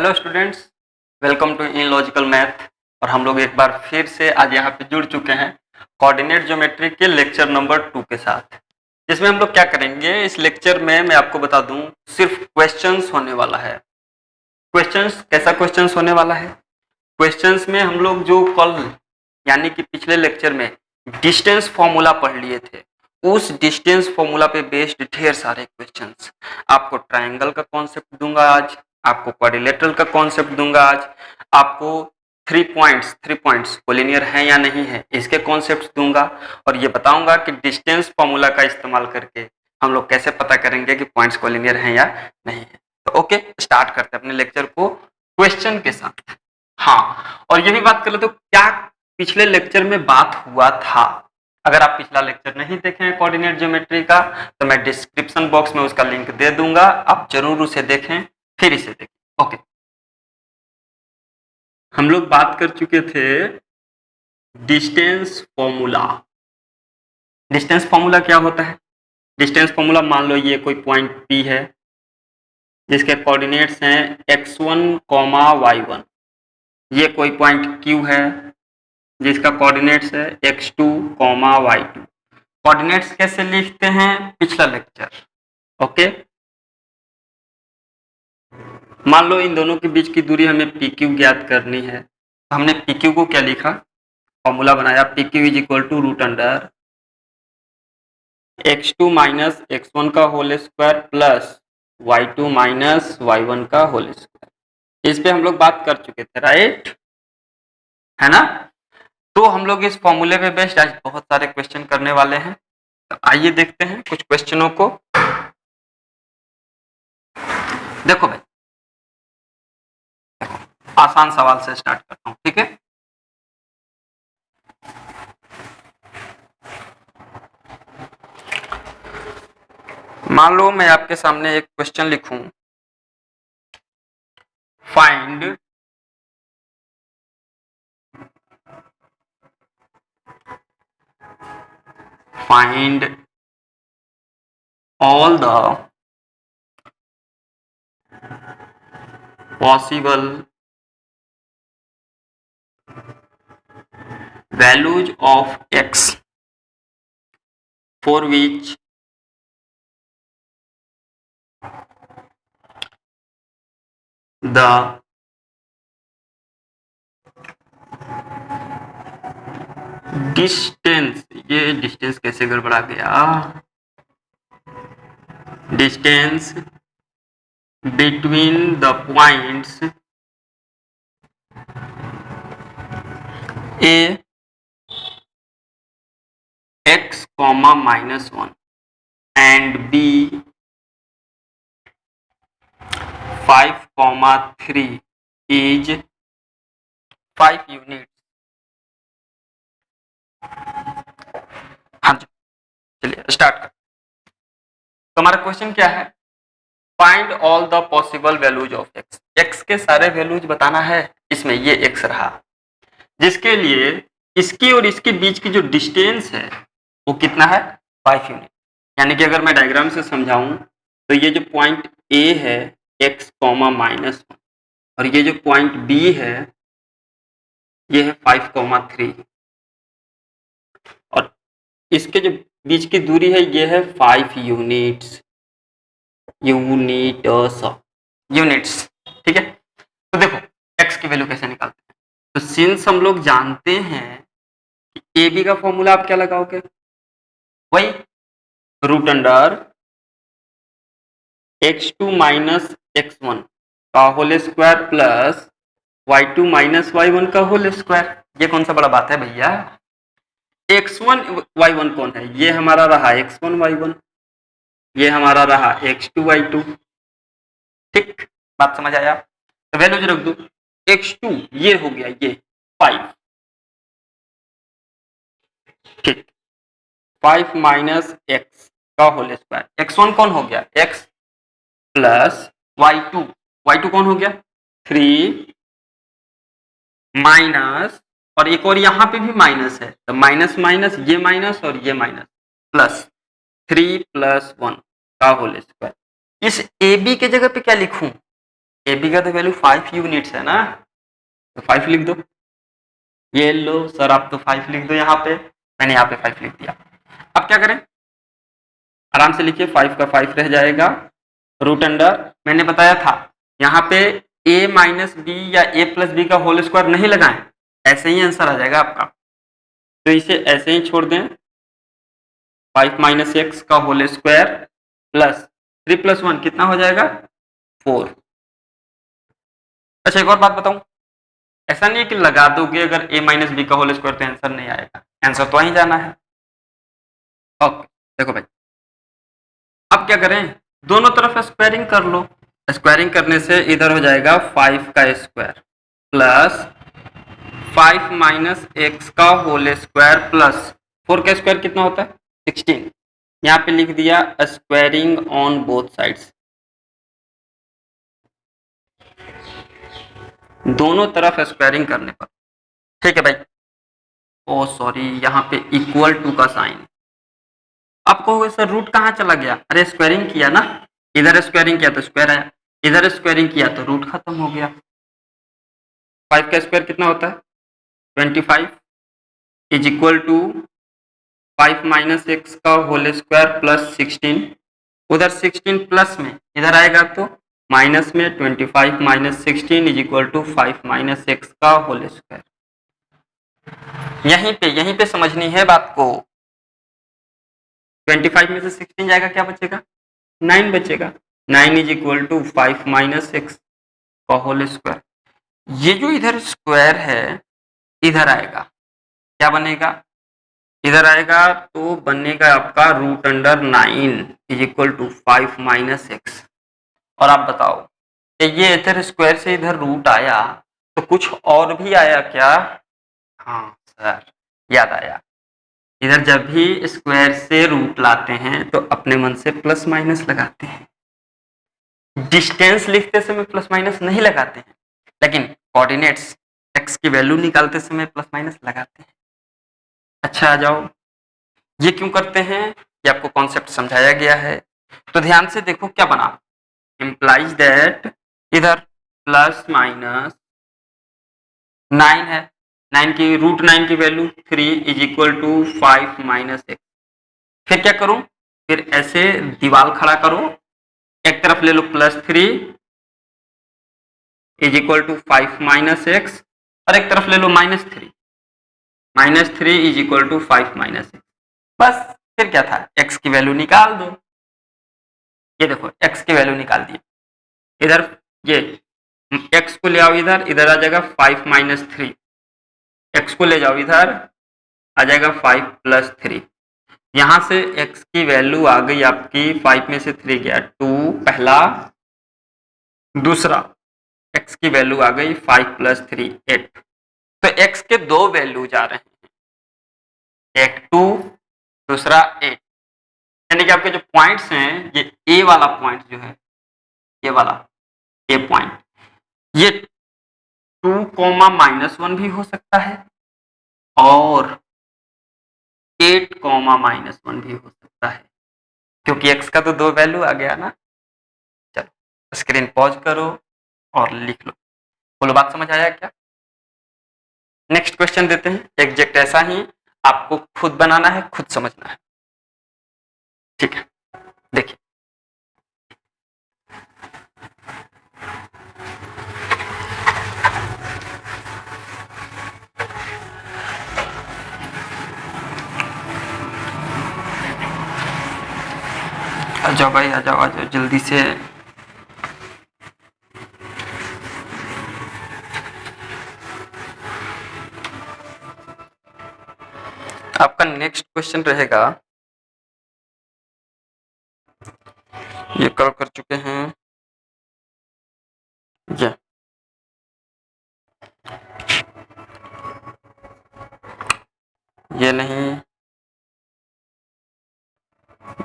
Hello students, welcome to in logical math. और हम लोग एक बार फिर से आज यहाँ पे जुड़ चुके हैं कोऑर्डिनेट ज्योमेट्री के लेक्चर नंबर 2 के साथ, जिसमें हम लोग क्या करेंगे। इस लेक्चर में मैं आपको बता दूं, सिर्फ क्वेश्चंस होने वाला है। क्वेश्चंस कैसा क्वेश्चंस होने वाला है? क्वेश्चंस में हम लोग जो कल यानी कि पिछले लेक्चर में डिस्टेंस फॉर्मूला पढ़ लिए थे, उस डिस्टेंस फॉर्मूला पे बेस्ड ढेर सारे क्वेश्चंस। आपको ट्रायंगल का कॉन्सेप्ट दूंगा आज, आपको क्वाड्रिलेटरल का कॉन्सेप्ट दूंगा आज, आपको थ्री पॉइंट्स कोलिनियर है या नहीं है इसके कॉन्सेप्ट दूंगा, और ये बताऊंगा कि डिस्टेंस फॉर्मूला का इस्तेमाल करके हम लोग कैसे पता करेंगे कि पॉइंट्स कोलिनियर हैं या नहीं है। तो ओके, स्टार्ट करते हैं अपने लेक्चर को क्वेश्चन के साथ। हाँ, और ये भी बात कर ले तो क्या पिछले लेक्चर में बात हुआ था। अगर आप पिछला लेक्चर नहीं देखे हैं कोऑर्डिनेट ज्योमेट्री का, तो मैं डिस्क्रिप्शन बॉक्स में उसका लिंक दे दूंगा, आप जरूर उसे देखें, फिर इसे देखें। ओके, हम लोग बात कर चुके थे डिस्टेंस फॉर्मूला। डिस्टेंस फॉर्मूला क्या होता है? डिस्टेंस फॉर्मूला, मान लो ये कोई पॉइंट P है जिसके कोऑर्डिनेट्स हैं x1, y1। ये कोई पॉइंट Q है जिसका कोऑर्डिनेट्स है x2, y2। कोऑर्डिनेट्स कैसे लिखते हैं? पिछला लेक्चर। ओके, मान लो इन दोनों के बीच की दूरी हमें PQ ज्ञात करनी है। तो हमने PQ को क्या लिखा? फॉर्मूला बनाया, PQ is equal to root under x2 minus x1 का whole square plus y2 minus y1 का होल स्क्वायर। इस पे हम लोग बात कर चुके थे, राइट? है ना? तो हम लोग इस फॉर्मूले पे बेस्ड आज बहुत सारे क्वेश्चन करने वाले हैं। तो आइए देखते हैं कुछ क्वेश्चनों को। देखो भाई, आसान सवाल से स्टार्ट करता हूं, ठीक है? मान लो मैं आपके सामने एक क्वेश्चन लिखूं, find all the possible values of x for which the distance, ये डिस्टेंस कैसे गड़बड़ा गया? Distance between the points A x comma minus 1 and B 5 comma 3 is 5 units। हाँ जी, चलिए स्टार्ट कर। तो हमारा क्वेश्चन क्या है? Find all the possible values of x. X के सारे वैल्यूज बताना है। इसमें ये एक्स रहा, जिसके लिए इसकी और इसके बीच की जो डिस्टेंस है वो कितना है? 5 यूनिट। यानी कि अगर मैं डायग्राम से समझाऊं तो ये जो पॉइंट ए है x कॉमा माइनस 1, और ये जो पॉइंट बी है ये है 5 कॉमा 3, और इसके जो बीच की दूरी है ये है 5 यूनिट्स। यूनिट्स, ठीक है? तो देखो x की वैल्यू कैसे निकालते हैं। तो सिंस हम लोग जानते हैं कि ए बी का फॉर्मूला आप क्या लगाओगे? वही root under x2 minus x1 का whole square plus y2 minus y1 का होल स्क्वायर। ये कौन सा बड़ा बात है भैया? x1 y1 कौन है? ये हमारा रहा x1 y1, ये हमारा रहा x2 y2। ठीक, बात समझ आया? तो वैल्यूज रख दो। x2 ये हो गया, ये 5, ठीक, 5 माइनस x का होल स्क्वायर। x1 कौन हो गया? x प्लस y2 कौन हो गया? 3 माइनस, और एक और यहां पे भी माइनस है, तो माइनस माइनस, ये माइनस और ये माइनस, प्लस 3 प्लस 1 का होल स्क्वायर। इस ए बी के जगह पे क्या लिखूं? ए बी का तो वैल्यू 5 यूनिट्स है ना, तो 5 लिख दो। ये लो सर आप तो 5 लिख दो, यहाँ पे मैंने यहाँ पे 5 लिख दिया। अब क्या करें, आराम से लिखिए, 5 का 5 रह जाएगा, रूट अंडर, मैंने बताया था यहाँ पे a माइनस बी या a प्लस बी का होल स्क्वायर नहीं लगाएं, ऐसे ही आंसर आ जाएगा आपका, तो इसे ऐसे ही छोड़ दें। 5 माइनस एक्स का होल स्क्वायर प्लस 3 प्लस 1 कितना हो जाएगा 4। अच्छा एक और बात बताऊं, ऐसा नहीं है कि लगा दोगे अगर a माइनस बी का होल स्क्वायर तो आंसर नहीं आएगा, आंसर तो वहीं जाना है। ओके देखो भाई, अब क्या करें, दोनों तरफ स्क्वायरिंग कर लो। स्क्वायरिंग करने से इधर हो जाएगा 5 का स्क्वायर प्लस 5 माइनस एक्स का होल स्क्वायर प्लस 4 का स्क्वायर कितना होता है 16। यहाँ पे लिख दिया स्क्वायरिंग ऑन बोथ साइड्स, दोनों तरफ स्क्वायरिंग करने पर। ठीक है भाई, ओ सॉरी यहाँ पे इक्वल टू का साइन, आप कहोगे सर रूट कहाँ चला गया, अरे स्क्वायरिंग किया ना, इधर स्क्वायरिंग किया तो स्क्वायर आया, इधर स्क्वायरिंग किया तो रूट खत्म हो गया। 5 का स्क्वायर कितना होता है 25 is equal to 5 minus x का होल स्क्वायर प्लस 16, उधर 16 प्लस में इधर आएगा तो माइनस में 25 minus 16 is equal to 5 minus x का होल स्क्वायर। यहीं पे समझनी है बात को, 25 में से 16 जाएगा क्या बचेगा 9 बचेगा, 9 is equal to 5 minus x का होल स्क्वायर। ये जो इधर स्क्वायर है इधर आएगा, क्या बनेगा, इधर आएगा तो बनेगा आपका root under 9 is equal to 5 minus x. और आप बताओ कि ये इधर स्क्वायर से इधर रूट आया तो कुछ और भी आया क्या, हाँ सर याद आया, इधर जब भी स्क्वायर से रूट लाते हैं तो अपने मन से प्लस माइनस लगाते हैं, डिस्टेंस लिखते समय प्लस माइनस नहीं लगाते हैं, लेकिन कोऑर्डिनेट्स एक्स की वैल्यू निकालते समय प्लस माइनस लगाते हैं। अच्छा आ जाओ, ये क्यों करते हैं, ये आपको कॉन्सेप्ट समझाया गया है, तो ध्यान से देखो क्या बना, इम्प्लाइज दैट इधर प्लस माइनस 9 है, 9 की रूट 9 की value 3 is equal to 5 minus x. फिर क्या करूं, फिर ऐसे दीवार खड़ा करो, एक तरफ ले लो plus 3 is equal to 5 minus x और एक तरफ ले लो -3, -3 is equal to 5 minus x. बस फिर क्या था, x की वैल्यू निकाल दो, ये देखो x की वैल्यू निकाल दी, इधर ये x को ले आओ इधर, इधर आ जाएगा 5 माइनस 3, x को ले जाओ इधर आ जाएगा 5 प्लस 3, यहां से x की वैल्यू आ गई आपकी 5 में से 3 गया 2 पहला, दूसरा x की वैल्यू आ गई 5 प्लस 3 8, तो x के दो वैल्यू जा रहे हैं, एक 2 दूसरा 8, यानी कि आपके जो पॉइंट्स हैं ये ए वाला पॉइंट जो है, ये वाला ए पॉइंट, ये 2 कोमा -1 भी हो सकता है और 8 कोमा -1 भी हो सकता है, क्योंकि x का तो दो वैल्यू आ गया ना। चलो स्क्रीन पॉज करो और लिख लो, बोलो बात समझ आया क्या। नेक्स्ट क्वेश्चन देते हैं, एग्जैक्ट ऐसा ही आपको खुद बनाना है, खुद समझना है, ठीक है देखिए। आ जाओ भाई, आ जाओ जल्दी से, आपका नेक्स्ट क्वेश्चन रहेगा, ये कल कर चुके हैं, ये नहीं,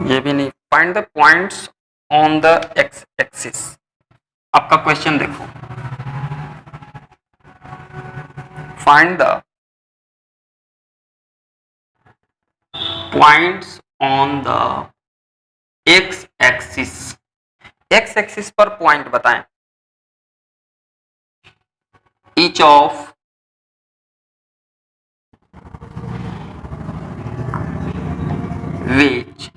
ये भी नहीं, find the points on the x axis. आपका क्वेश्चन देखो, find the points on the x axis, x axis पर पॉइंट बताएं। each of which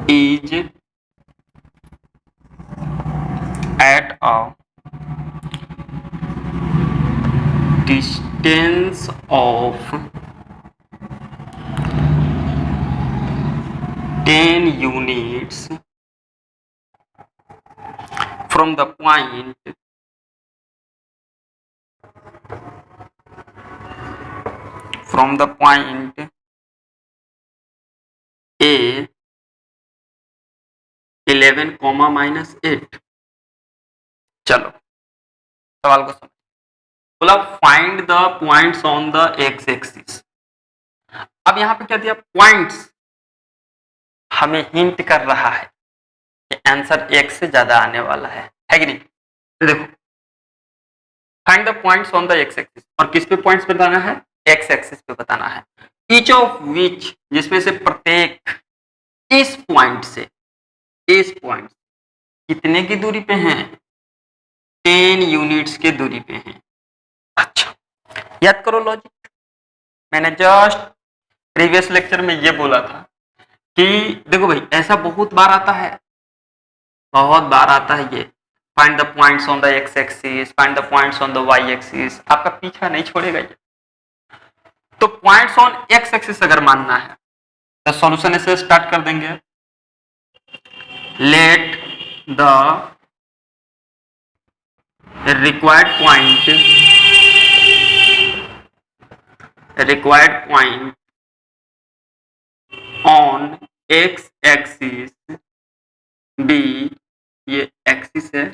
is at a distance of 10 units from the point A 11, -8। चलो सवाल को समझ। बोला find the points on the x axis. अब यहां पे क्या दिया, पॉइंट्स हमें हिंट कर रहा है कि आंसर एक से ज्यादा आने वाला है कि नहीं। तो देखो find the points on the x axis, और किस पे पॉइंट्स बताना है, एक्स एक्सिस पे बताना है। ईच ऑफ विच, जिसमें से प्रत्येक, इस पॉइंट से, इस पॉइंट कितने की दूरी पे हैं, 10 यूनिट्स के दूरी पे हैं। अच्छा याद करो लॉजिक, मैंने जस्ट प्रीवियस लेक्चर में ये बोला था कि देखो भाई ऐसा बहुत बार आता है, बहुत बार आता है ये, find the points on the x axis, find the points on the y axis, आपका पीछा नहीं छोड़ेगा ये। तो पॉइंट्स ऑन एक्स एक्सिस अगर मानना है तो सॉल्यूशन ऐसे स्टार्ट कर देंगे, let the required point on x axis b, ये एक्सिस है,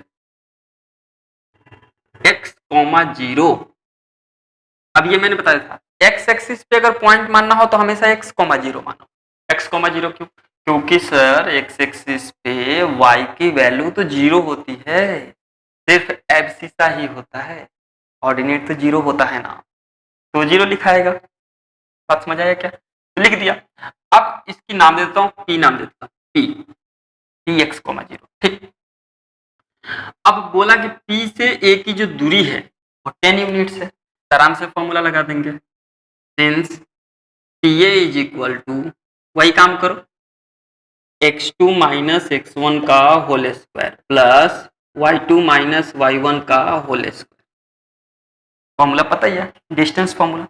x, 0। अब ये मैंने बताया था x एक्सिस पे अगर पॉइंट मानना हो तो हमेशा x, 0 मानो। x, 0 क्यों, क्योंकि सर x एक्सिस पे y की वैल्यू तो 0 होती है, सिर्फ एब्सिसा ही होता है, ऑर्डिनेट तो 0 होता है ना, तो 0 लिखाएगा। बात समझ आया क्या, तो लिख दिया। अब इसकी नाम दे देता हूँ, p नाम देता हूँ, p x, 0। ठीक, अब बोला कि p से a की जो दूरी है वो 10 यूनिट्स है, आराम से फॉर्मूला लगा देंगे, since TA is equal to, वही काम करो, x2 माइनस x1 का whole square plus y2 minus y1 का होल स्क्वायर। फॉर्मूला पता ही है, डिस्टेंस फॉर्मूला।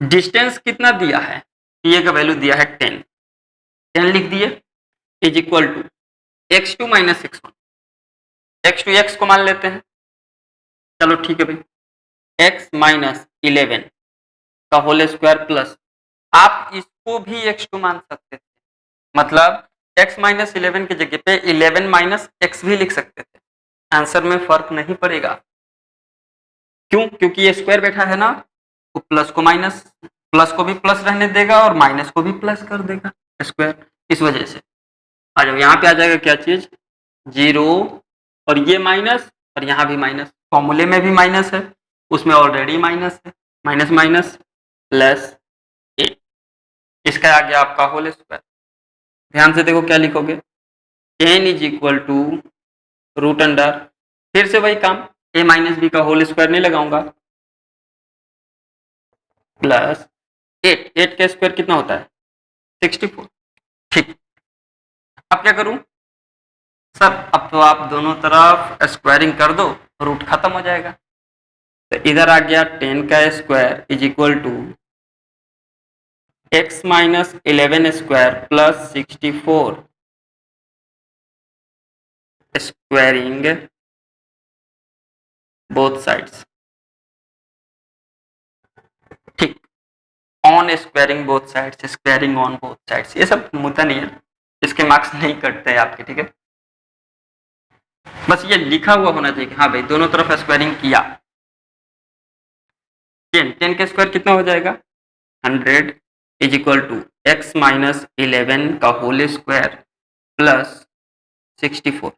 डिस्टेंस कितना दिया है, TA का वैल्यू दिया है 10, 10 लिख दिए, is equal to x2 minus x1, x2 x को मान लेते हैं, चलो ठीक है भाई, x माइनस 11 का होल स्क्वायर प्लस, आप इसको भी x2 मान सकते थे, मतलब x माइनस 11 की जगह पे 11 माइनस x भी लिख सकते थे, आंसर में फर्क नहीं पड़ेगा। क्यों, क्योंकि ये स्क्वायर बैठा है ना, तो प्लस को माइनस, प्लस को भी प्लस रहने देगा और माइनस को भी प्लस कर देगा स्क्वायर, इस वजह से आ जाओ, यहाँ पे आ जाएगा क्या चीज, 0, और ये माइनस, और यहाँ भी माइनस, फॉर्मूले में भी माइनस है, उसमें ऑलरेडी माइनस है, माइनस माइनस प्लस 8, इसका आ गया आपका होल स्क्वायर। ध्यान से देखो क्या लिखोगे, 10 is equal to root under, फिर से वही काम, a माइनस बी का होल स्क्वायर नहीं लगाऊंगा, प्लस 8, 8 का स्क्वायर कितना होता है 64। ठीक, अब क्या करूं सर, अब तो आप दोनों तरफ स्क्वायरिंग कर दो, रूट खत्म हो जाएगा, तो इधर आ गया 10 का square is equal to x minus 11 square plus 64, squaring both sides. ठीक, on squaring both sides, squaring on both sides, ये सब मुद्दा नहीं है, इसके मार्क्स नहीं कटते हैं आपके, ठीक है, बस ये लिखा हुआ होना चाहिए कि हाँ भाई दोनों तरफ स्क्वायरिंग किया। 10 का स्क्वायर कितना हो जाएगा 100 is equal to x minus 11 का होल स्क्वायर प्लस 64,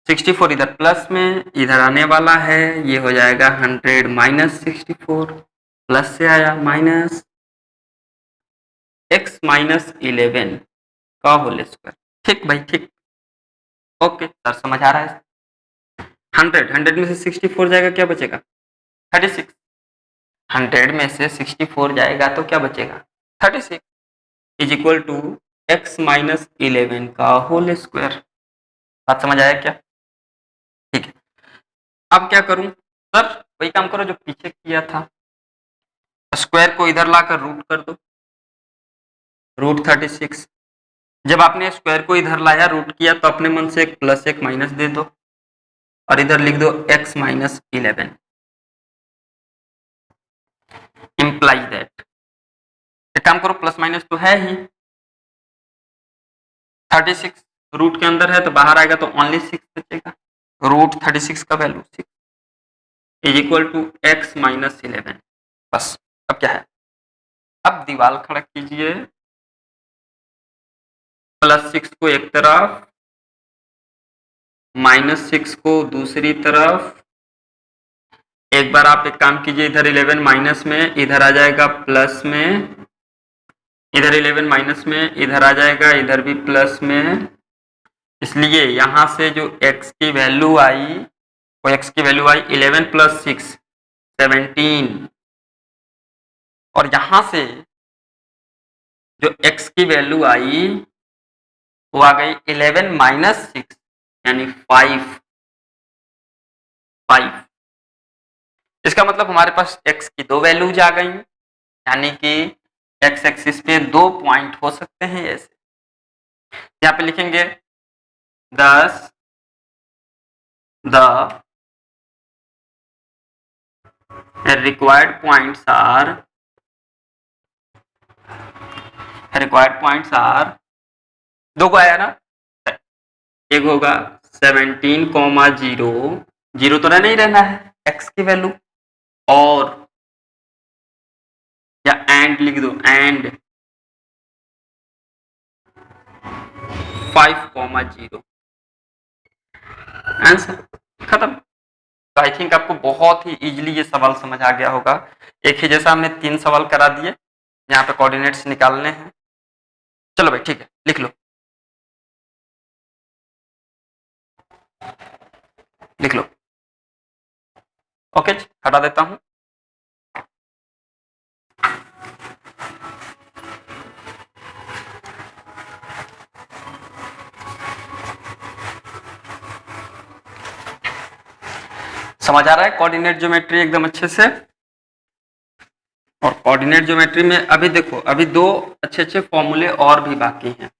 64 इधर प्लस में, इधर आने वाला है, ये हो जाएगा 100 माइनस 64, प्लस से आया माइनस x माइनस 11 का होल स्क्वायर। ठीक भाई ठीक, ओके सर समझ आ रहा है। 100 में से 64 जाएगा, क्या बचेगा? 36। 100 में से 64 जाएगा तो क्या बचेगा? 36 is equal to x minus 11 का होल स्क्वायर। बात समझ आया क्या? ठीक है, अब क्या करूं सर? वही काम करो जो पीछे किया था, स्क्वायर को इधर लाकर रूट कर दो, रूट 36। जब आपने स्क्वायर को इधर लाया, रूट किया, तो अपने मन से एक प्लस एक माइनस दे दो और इधर लिख दो x माइनस 11 इंप्लाइज दैट। एक काम करो, प्लस माइनस तो है ही, 36 रूट के अंदर है तो बाहर आएगा तो ओनली 6 बचेगा। रूट 36 का value 6 is equal to x minus 11। बस अब क्या है, अब दीवार खड़ा कीजिए, +6 को एक तरफ, -6 को दूसरी तरफ। एक बार आप एक काम कीजिए, इधर 11 माइनस में, इधर आ जाएगा प्लस में, इधर 11 माइनस में, इधर आ जाएगा, इधर भी प्लस में। इसलिए यहां से जो x की वैल्यू आई, वो x की वैल्यू आई 11 + 6 17, और यहां से जो x की वैल्यू आई वो आ गई 11 माइनस 6 यानी 5। इसका मतलब हमारे पास x की दो वैल्यूज आ गई, यानी कि x एक्सिस पे दो पॉइंट हो सकते हैं ऐसे। यहाँ पे लिखेंगे 10 द required points are दो को आया ना, एक होगा 17,0, जीरो तो नहीं रहना है x की वैल्यू, और या एंड लिख दो, एंड 5,0। आंसर खत्म। तो आई थिंक आपको बहुत ही इजीली ये सवाल समझ आ गया होगा। एक ही जैसा हमने 3 सवाल करा दिए, यहाँ पे कोऑर्डिनेट्स निकालने हैं। चलो भाई ठीक है, लिख लो, लिख लो। ओके, हटा देता हूं। समझ आ रहा है कोऑर्डिनेट ज्योमेट्री एकदम अच्छे से? और कोऑर्डिनेट ज्योमेट्री में अभी देखो, अभी दो अच्छे फॉर्मूले और भी बाकी हैं,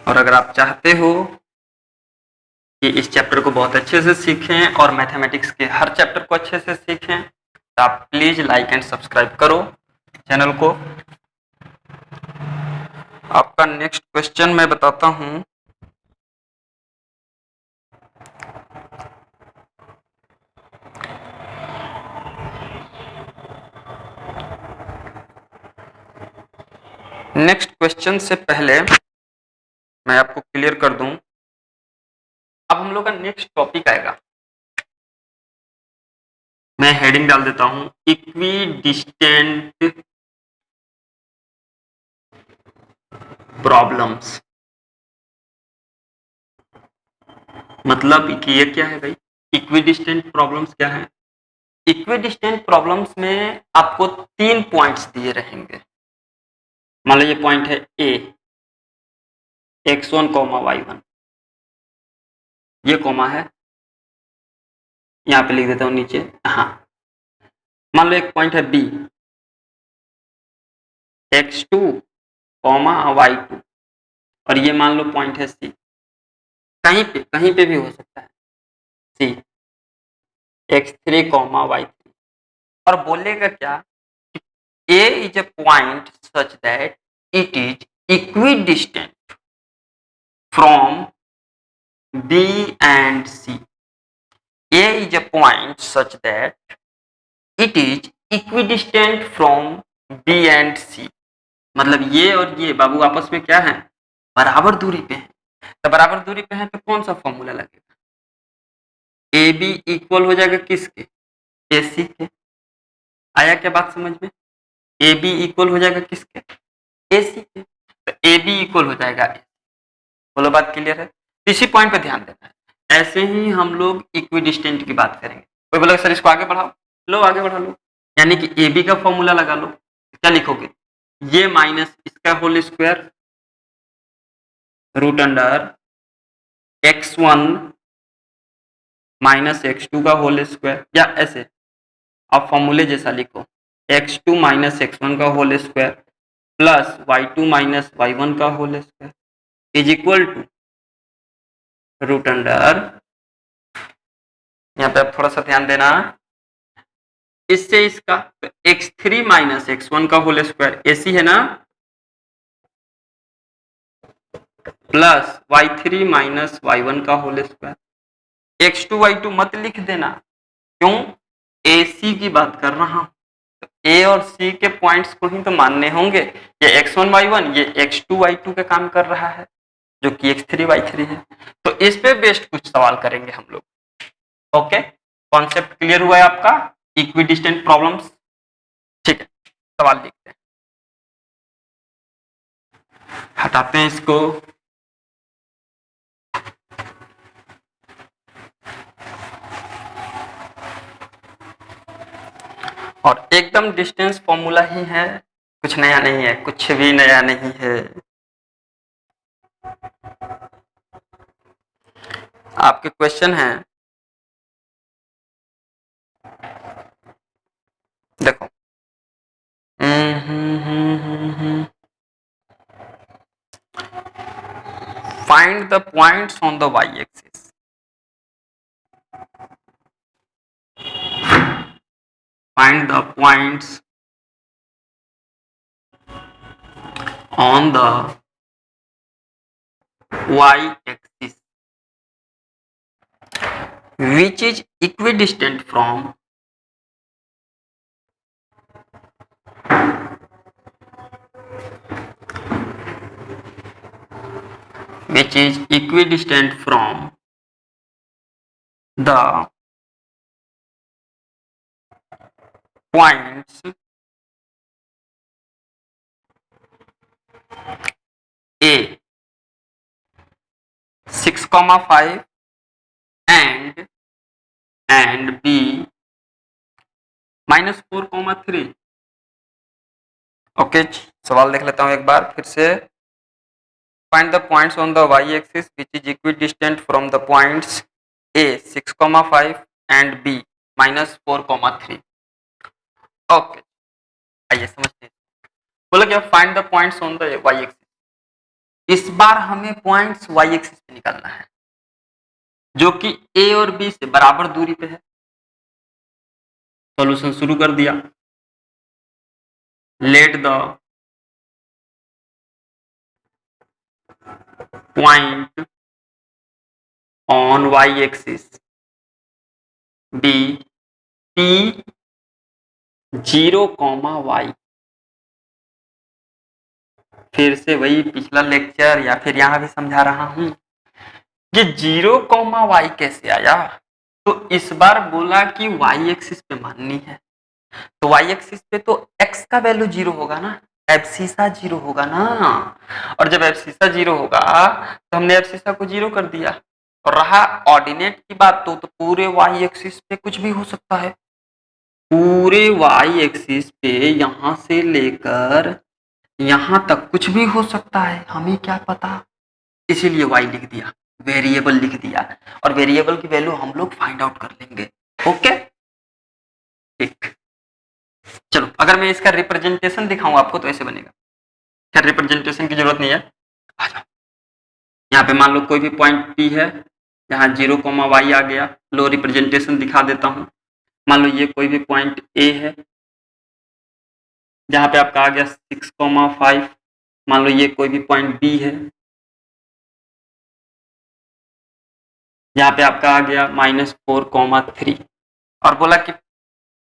और अगर आप चाहते हो कि इस चैप्टर को बहुत अच्छे से सीखें और मैथमेटिक्स के हर चैप्टर को अच्छे से सीखें, तो आप प्लीज लाइक एंड सब्सक्राइब करो चैनल को। आपका नेक्स्ट क्वेश्चन मैं बताता हूं। नेक्स्ट क्वेश्चन से पहले मैं आपको क्लियर कर दूं, अब हम लोग का नेक्स्ट टॉपिक आएगा, मैं हेडिंग डाल देता हूं, इक्विडिस्टेंट प्रॉब्लम्स। मतलब कि ये क्या है भाई, इक्विडिस्टेंट प्रॉब्लम्स क्या है? इक्विडिस्टेंट प्रॉब्लम्स में आपको 3 पॉइंट्स दिए रहेंगे। मान लो ये पॉइंट है ए, x1, y1, ये कॉमा है, यहां पे लिख देता हूं नीचे। हाँ, मान लो एक पॉइंट है बी, x2, y2, और ये मान लो पॉइंट है सी। कहीं पे भी हो सकता है सी, x3, y3, और बोलेगा क्या, A is a point such that it is equidistant from B and C. A is a point such that it is equidistant from B and C. मतलब ये और ये बाबू आपस में क्या है, बराबर दूरी पे हैं। तो बराबर दूरी पे हैं तो कौन सा फॉर्मूला लगेगा? ए बी इक्वल हो जाएगा किसके? ए सी के। आया क्या बात समझ में? ए बी इक्वल हो जाएगा किसके? ए सी के। तो ए बी इक्वल हो जाएगा, बोलो बात क्लियर है? इसी पॉइंट पे ध्यान देना है। ऐसे ही हम लोग इक्विडिस्टेंट की बात करेंगे। कोई बोला सर इसको आगे बढ़ाओ, लो आगे बढ़ा लो। यानी कि ए बी का फॉर्मूला लगा लो। क्या लिखोगे, ये माइनस इसका whole square root under x1 minus x2 का होल स्क्वायर, या ऐसे आप फॉर्मूले जैसा लिखो, x2 माइनस x1 का whole square plus y2 minus y1 का whole square is equal to root under, यहाँ पे आप थोड़ा सा ध्यान देना, इससे इसका तो x3 माइनस x1 का होल स्क्वायर ऐसी है ना, प्लस y3 माइनस y1 का होल स्क्वायर। x2 y2 मत लिख देना, क्यों, AC की बात कर रहा हूं, तो A और C के पॉइंट्स को ही तो मानने होंगे। ये x1 y1 ये x2 y2 के काम कर रहा है, जो कि x3 y3 है। तो इस पे बेस्ड कुछ सवाल करेंगे हम लोग। ओके, कॉन्सेप्ट क्लियर हुआ है आपका, इक्विडिस्टेंट प्रॉब्लम्स। ठीक है, सवाल लिखते हैं, हटाते हैं इसको। और एकदम डिस्टेंस फॉर्मूला ही है, कुछ नया नहीं है, कुछ भी नया नहीं है। आपके क्वेश्चन है, देखो, find the points on the y axis. Find the points on the y-axis which is equidistant from the points A 6,5 and B -4,3। Okay, सवाल देख लेता हूं एक बार फिर से। Find the points on the y-axis which is equidistant from the points A 6,5 and B -4,3। Okay, आइए समझते हैं। बोला क्या, find the points on the y-axis। इस बार हमें पॉइंट्स y-axis पे निकालना है, जो कि A और B से बराबर दूरी पे है। सॉल्यूशन शुरू कर दिया। Let the point on y-axis be P 0,y। फिर से वही पिछला लेक्चर या फिर यहां भी समझा रहा हूं, ये 0,y कैसे आया। तो इस बार बोला कि y एक्सिस पे माननी है, तो y एक्सिस पे तो x का वैल्यू 0 होगा ना, एब्सिसा 0 होगा ना। और जब एब्सिसा 0 होगा तो हमने एब्सिसा को 0 कर दिया। और रहा ऑर्डिनेट की बात, तो पूरे y एक्सिस पे कुछ भी हो सकता है। पूरे y एक्सिस पे यहां से लेकर यहां तक कुछ भी हो सकता है, हमें क्या पता, इसीलिए y लिख दिया, वेरिएबल लिख दिया। और वेरिएबल की वैल्यू हम लोग फाइंड आउट कर लेंगे। ओके, ठीक। चलो, अगर मैं इसका रिप्रेजेंटेशन दिखाऊं आपको तो ऐसे बनेगा। खैर रिप्रेजेंटेशन की जरूरत नहीं है, आ जाओ। यहाँ पे मान लो कोई भी पॉइंट P है, यहाँ 0,y आ गया। लो रिप्रेजेंटेशन दिखा देता हूँ। मान लो ये कोई भी पॉइंट A है, जहाँ पे आपका आ गया 6,5। मान लो ये कोई भी पॉइंट B है, जहाँ पे आपका आ गया -4,3। और बोला कि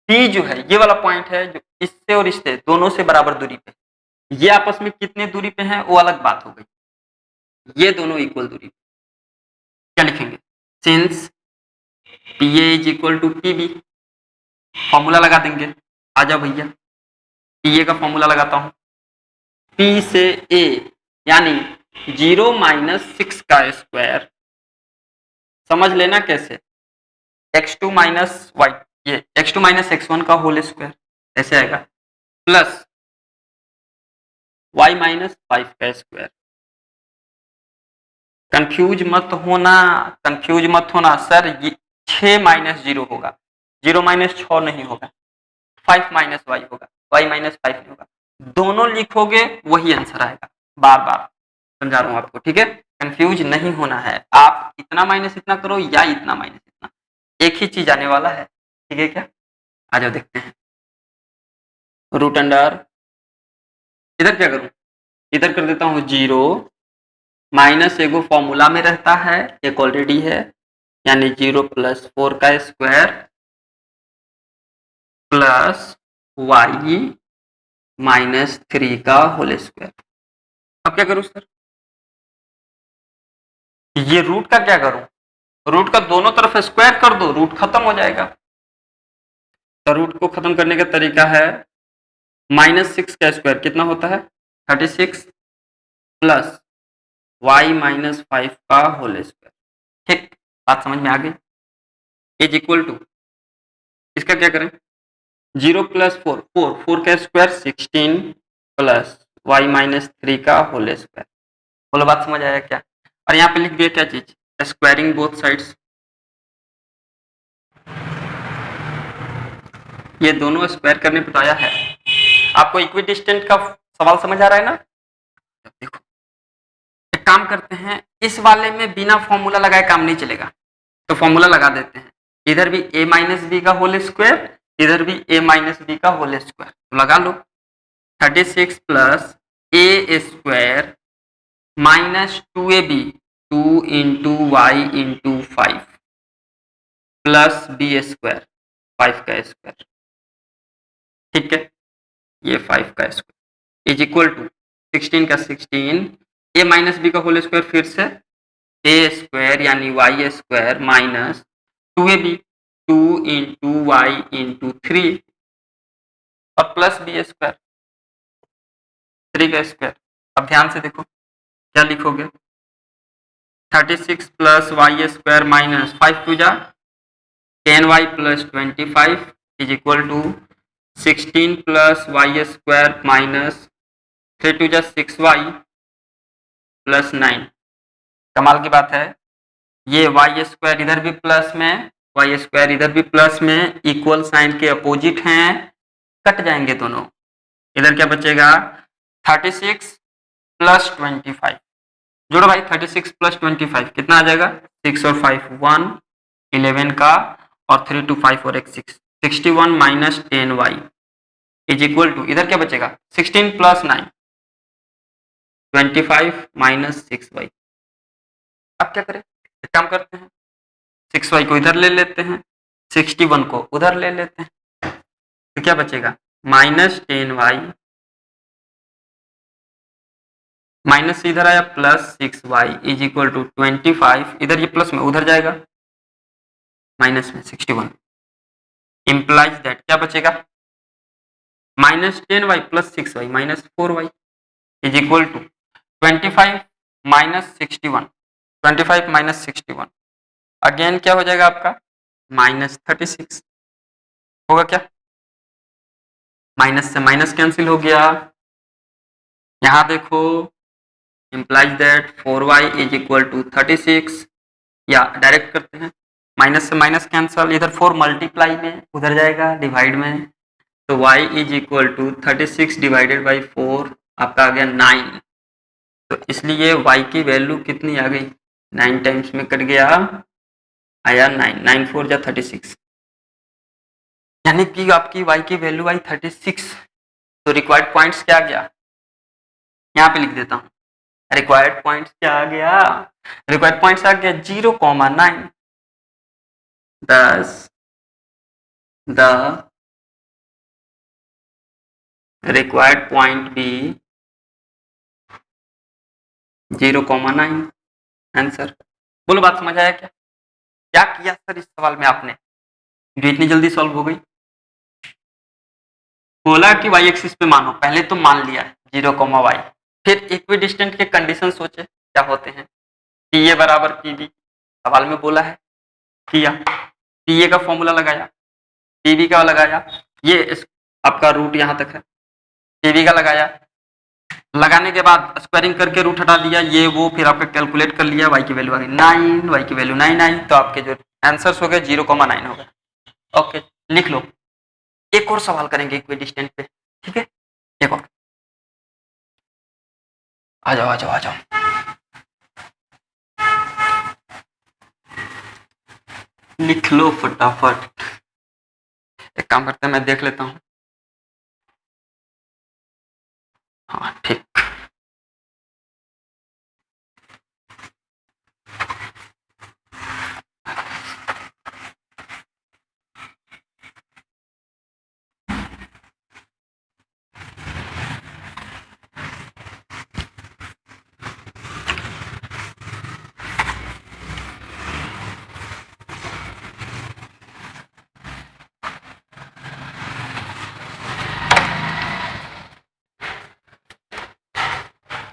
P जो है, ये वाला पॉइंट है जो इससे और इससे दोनों से बराबर दूरी पे, ये आपस में कितने दूरी पे हैं वो अलग बात हो गई, ये दोनों इक्वल दूरी पे। क्या लिखेंगे, since PA is equal to PB, formula लगा देंगे। आ जाओ भैया, PA का फॉर्मूला लगाता हूं। P से A यानी 0 - 6 का स्क्वायर समझ लेना कैसे, x2 माइनस वाई, ये x2 माइनस x1 का होल स्क्वायर ऐसे आएगा, प्लस y माइनस 5 का स्क्वायर। कंफ्यूज मत होना, कंफ्यूज मत होना सर, ये 6 माइनस 0 होगा, 0 माइनस 6 नहीं होगा, 5 माइनस वाई होगा, y माइनस 5 नहीं होगा, दोनों लिखोगे वही आंसर आएगा। बार बार समझा रहा हूं आपको, ठीक है, कंफ्यूज नहीं होना है। आप इतना माइनस इतना करो या इतना माइनस इतना, एक ही चीज आने वाला है, ठीक है क्या। आ जाओ देखते हैं, रूट अंडर, इधर क्या करूं, इधर कर देता हूं 0, माइनस एगो फॉर्मूला में रहता है, एक ऑलरेडी है, यानी 0 प्लस 4 का स्क्वायर प्लस y माइनस 3 का होल स्क्वायर। अब क्या करूं सर, ये रूट का क्या करूं, रूट का दोनों तरफ स्क्वायर कर दो, रूट खत्म हो जाएगा। तो रूट को खत्म करने का तरीका है, -6 का स्क्वायर कितना होता है 36 प्लस y माइनस 5 का होल स्क्वायर। ठीक, बात समझ में आ गई। इज इक्वल टू, इसका क्या करें, 0 प्लस 4, 4 का स्क्वायर 16 प्लस y माइनस 3 का होल स्क्वायर। बोलो बात समझ आया क्या। और यहाँ पे लिख दिया क्या चीज, स्क्वायरिंग बोथ साइड्स, ये दोनों स्क्वायर करने पे तो आया है। आपको इक्विडिस्टेंट का सवाल समझ आ रहा है ना। देखो एक काम करते हैं, इस वाले में बिना फॉर्मूला लगाए काम नहीं चलेगा, तो फॉर्मूला लगा देते हैं, इधर भी a माइनस बी का होल स्क्वायर, इधर भी a माइनस बी का होल स्क्वायर, तो लगा लो 36 plus a square minus 2ab 2 into y into 5 plus B square 5 का स्क्वायर, ठीक है, ये 5 का स्क्वायर इज इक्वल टू 16 का 16 a माइनस बी का होल स्क्वायर, फिर से a स्क्वायर यानी y square minus 2ab 2 into y into 3 और प्लस बी स्क्वायर 3 का स्क्वायर। अब ध्यान से देखो क्या लिखोगे, 36 प्लस वाई स्क्वायर माइनस 5 टू जा 10y plus 25 is equal to 16 plus y square minus 3 टू जा 6y प्लस 9। कमाल की बात है, ये वाई स्क्वायर इधर भी प्लस में, वाई स्क्वायर इधर भी प्लस में, इक्वल साइन के अपोजिट हैं, कट जाएंगे दोनों, इधर क्या बचेगा 36 प्लस 25, जोड़ो भाई 36 प्लस 25 कितना आ जाएगा, 6 और 5 1 11 का, और 3 2 5 और 1 6 61 minus 10y is equal to, इधर क्या बचेगा 16 प्लस 9 25 माइनस 6y। अब क्या करें, एक काम करते हैं, 6y को इधर ले लेते हैं, 61 को उधर ले लेते हैं, तो क्या बचेगा माइनस 10y माइनस इधर आया plus 6y is equal to 25, इधर ये प्लस में उधर जाएगा माइनस में 61, इंप्लाइज दैट क्या बचेगा minus 10y plus 6y minus 4y is equal to 25 minus 61, 25 minus 61 again क्या हो जाएगा आपका माइनस 36, होगा क्या, माइनस से माइनस कैंसिल हो गया, यहां देखो implies that 4y is equal to 36, या डायरेक्ट करते हैं, माइनस से माइनस कैंसल, इधर 4 मल्टीप्लाई में उधर जाएगा डिवाइड में, तो y is equal to 36 divided by 4 आपका आ गया 9, तो इसलिए y की वैल्यू कितनी आ गई 9 टाइम्स में कट गया, आया 9, 9 4 जा 36, यानी कि आपकी y की वैल्यू आई 36। तो रिक्वायर्ड पॉइंट्स क्या आ गया, यहाँ पे लिख देता हूँ, रिक्वायर्ड पॉइंट्स क्या आ गया, रिक्वायर्ड पॉइंट्स आ गया 0,9, thus the required point be 0,9 answer. बोलो बात समझ आया क्या, क्या किया सर इस सवाल में आपने, जो इतनी जल्दी सॉल्व हो गई। बोला कि y एक्सिस पे मानो, पहले तो मान लिया 0,y, फिर इक्विडिस्टेंट के कंडीशन सोचे क्या होते हैं, पी ए बराबर पी बी, सवाल में बोला है किया, टी ए का फॉर्मूला लगाया, टी बी का लगाया, ये आपका रूट यहाँ तक है, टी बी का लगाया, लगाने के बाद स्क्वायरिंग करके रूट हटा दिया, ये वो, फिर आपका कैलकुलेट कर लिया, y की वैल्यू आ गई 9, y की वैल्यू 9 आई, तो आपके जो आंसर्स हो गए 0,9 हो गए। ओके, लिख लो। एक और सवाल करेंगे इक्विडिस्टेंट पे, ठीक है, एक और, आ जाओ आ जाओ आ जाओ। लिख लो फटाफट। एक काम करते हैं, मैं देख लेता हूँ। हाँ ठीक,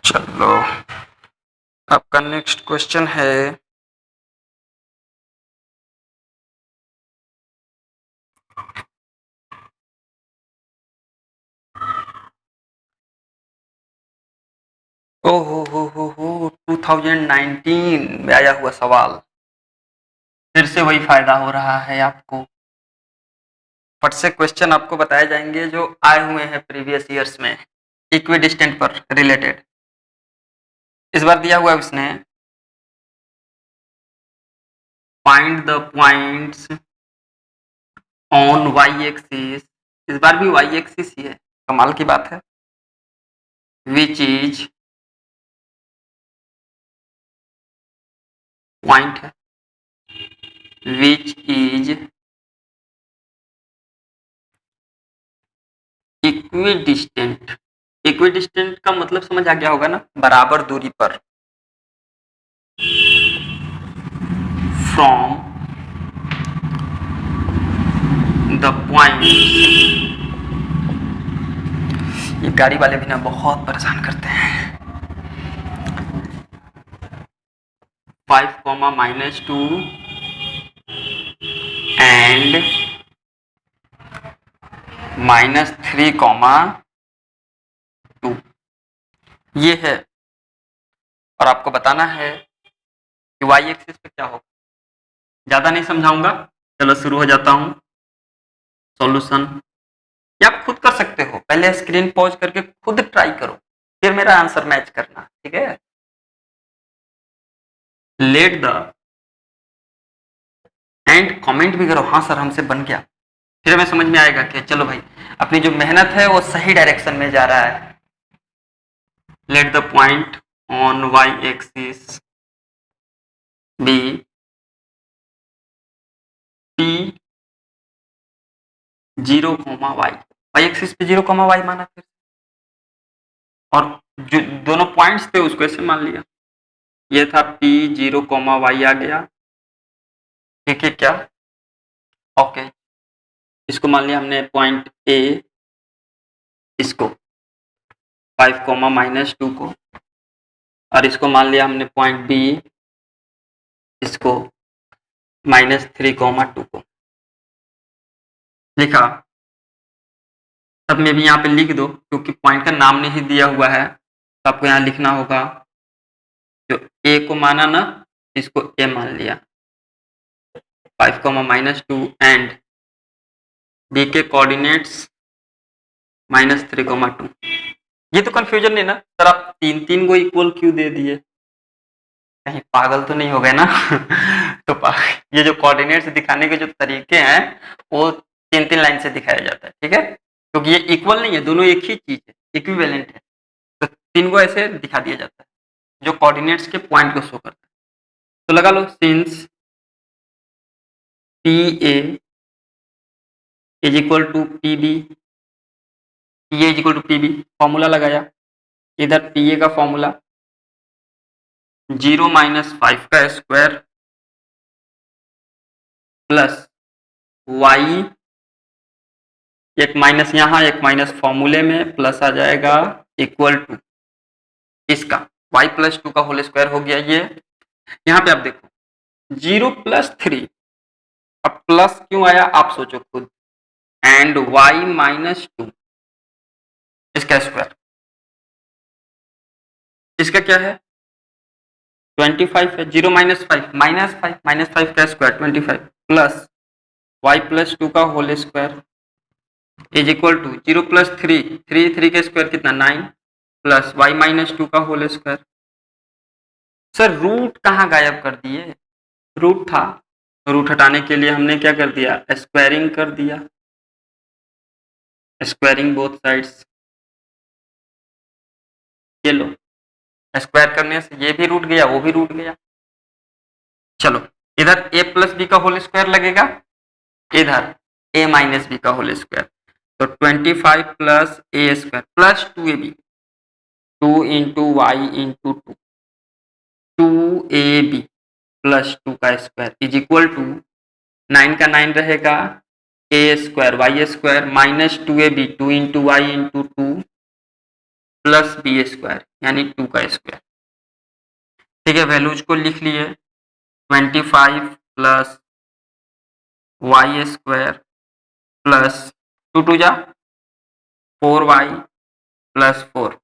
चलो आपका नेक्स्ट क्वेश्चन है, हो 2019 में आया हुआ सवाल, फिर से वही फायदा हो रहा है आपको। फट से क्वेश्चन आपको बताए जाएंगे जो आए हुए हैं प्रीवियस ईयर्स में इक्विडिस्टेंट पर रिलेटेड। इस बार दिया हुआ है उसने, find the points on y axis, इस बार भी वाई एक्सिस ही है, कमाल की बात है, विच इज पॉइंट है, विच इज इक्विडिस्टेंट। इक्विडिस्टेंट का मतलब समझ आ गया होगा ना, बराबर दूरी पर, फ्रॉम द पॉइंट। ये गाड़ी वाले भी ना बहुत परेशान करते हैं। 5,-2 एंड -3,2 ये है, और आपको बताना है कि वाई एक्सिस पे क्या होगा। ज्यादा नहीं समझाऊंगा, चलो शुरू हो जाता हूं। सॉल्यूशन या आप खुद कर सकते हो, पहले स्क्रीन पॉज करके खुद ट्राई करो, फिर मेरा आंसर मैच करना, ठीक है। लेट द एंड कमेंट भी करो, हाँ सर हमसे बन गया, फिर हमें समझ में आएगा कि चलो भाई अपनी जो मेहनत है वो सही डायरेक्शन में जा रहा है। Let the point on y axis be P 0,y, y axis पे 0,y माना, फिर और जो दोनों पॉइंट्स थे उसको ऐसे मान लिया, ये था p 0,y आ गया, ठीक है क्या, ओके। इसको मान लिया हमने पॉइंट ए, इसको 5,-2 को, और इसको मान लिया हमने पॉइंट बी, इसको -3,2 को लिखा। तब में भी यहाँ पे लिख दो, क्योंकि पॉइंट का नाम नहीं दिया हुआ है, तो आपको यहाँ लिखना होगा, जो ए को माना ना, इसको ए मान लिया, 5,-2 एंड बी के कोऑर्डिनेट्स -3,2। ये तो कंफ्यूजन नहीं ना सर, आप 3-3 को इक्वल क्यों दे दिए, कहीं पागल तो नहीं हो गए ना। तो ये जो कोऑर्डिनेट्स दिखाने के जो तरीके हैं वो 3-3 लाइन से दिखाया जाता है, ठीक है, क्योंकि ये इक्वल नहीं है, दोनों एक ही चीज है, इक्विवेलेंट है, तो 3 को ऐसे दिखा दिया जाता है जो कोऑर्डिनेट्स के पॉइंट को शो करता है। तो लगा लो, since P A is equal to P B, P A is equal to P B, formula लगाया, इधर पी ए का फॉर्मूला 0-5 का स्क्वायर प्लस वाई, एक माइनस यहाँ एक माइनस फॉर्मूले में, प्लस आ जाएगा इक्वल टू इसका y + 2 का होल स्क्वायर हो गया। ये यहाँ पे आप देखो 0 + 3 अब प्लस क्यों आया आप सोचो खुद, एंड y माइनस 2 इसका स्क्वायर, इसका क्या है 25 है, 0 माइनस 5 माइनस 5 का स्क्वायर 25 प्लस y प्लस 2 का whole square is equal to 0 plus 3 3 का स्क्वायर कितना 9 प्लस y माइनस 2 का होल स्क्वायर। सर रूट कहाँ गायब कर दिए, रूट था, रूट हटाने के लिए हमने क्या कर दिया स्क्वायरिंग कर दिया, स्क्वायरिंग बोथ साइड्स, ये लो स्क्वायर करने से ये भी रूट गया वो भी रूट गया। चलो इधर a प्लस बी का होल स्क्वायर लगेगा, इधर a माइनस बी का होल स्क्वायर, तो 25 plus A square plus 2ab 2 into y into 2ab plus 2 का स्क्वायर इज इक्वल टू 9 का 9 रहेगा A square y square minus 2ab 2 into y into 2 plus B square यानी 2 का square. ठीक है values को लिख लिए 25 प्लस वाई स्क्वायर प्लस 2 2 जा 4y plus 4